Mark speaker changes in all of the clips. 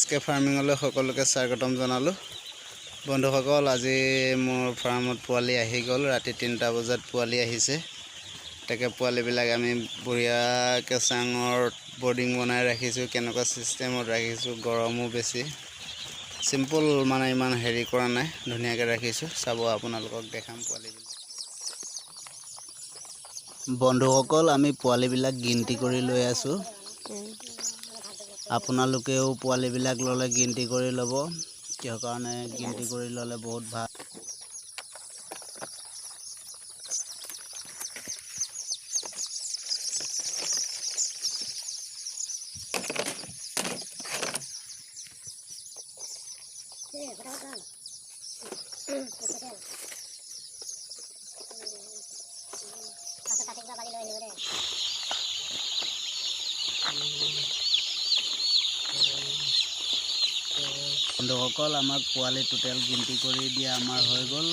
Speaker 1: SK ফাৰ্মিঙলৈ সকলোকে স্বাগতম জনালোঁ। বন্ধুসকল, আজি মোৰ ফাৰ্মত পোৱালি আহি গ'ল। ৰাতি 3টা বজাত পোৱালি আহিছে। তাকে পোৱালিবিলাক আমি বঢ়িয়াকৈ চাঙৰ বৰ্ডিং বনাই ৰাখিছোঁ। কেনেকুৱা চিষ্টেমত ৰাখিছোঁ, গৰমো বেছি, চিম্পল মানে ইমান হেৰি কৰা নাই, ধুনীয়াকৈ ৰাখিছোঁ। চাব, আপোনালোকক দেখাম পোৱালিবিলাক। বন্ধুসকল, আমি পোৱালিবিলাক গিনতি কৰি লৈ আছোঁ। আপোনালোকেও পোৱালিবিলাক ল'লে গিনতি কৰি ল'ব, কিয় কাৰণে গিনতি কৰি ল'লে বহুত ভাল। বন্ধুসকল, আমাক পোৱালি টোটেল গিনতি কৰি দিয়া আমাৰ হৈ গ'ল।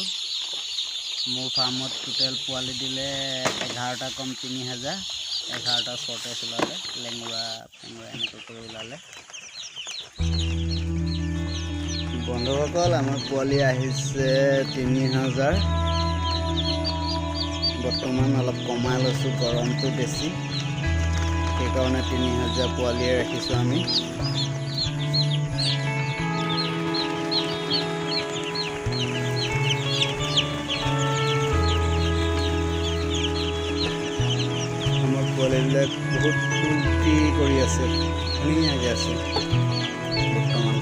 Speaker 1: মোৰ ফাৰ্মত টোটেল পোৱালি দিলে 11টা কম 3000, 11টা শ্বৰ্টেজ ওলালে, লেঙুৰা ফেঙুৰা এনেকৈ কৰি ওলালে। বন্ধুসকল, আমাৰ পোৱালি আহিছে 3000। বৰ্তমান অলপ কমাই লৈছোঁ, গৰমটো বেছি, সেইকাৰণে 3000 পোৱালিয়ে ৰাখিছোঁ আমি। পোৱালিবিলাক বহুত ফূৰ্তি কৰি আছে, ধুনীয়াকৈ আছে বৰ্তমান।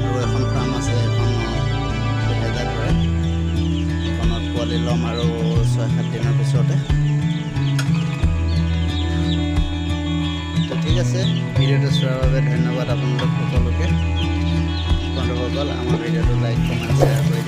Speaker 1: আৰু এখন ফাৰ্ম আছে, এখন 2000 ধৰে। পোৱালি ল'ম আৰু 6-7 দিনৰ পিছতে। তো ঠিক আছে, ভিডিঅ'টো চোৱাৰ বাবে ধন্যবাদ আপোনালোক সকলোকে। বন্ধুসকল, আমাৰ ভিডিঅ'টো লাইক, কমেণ্ট, শ্বেয়াৰ কৰি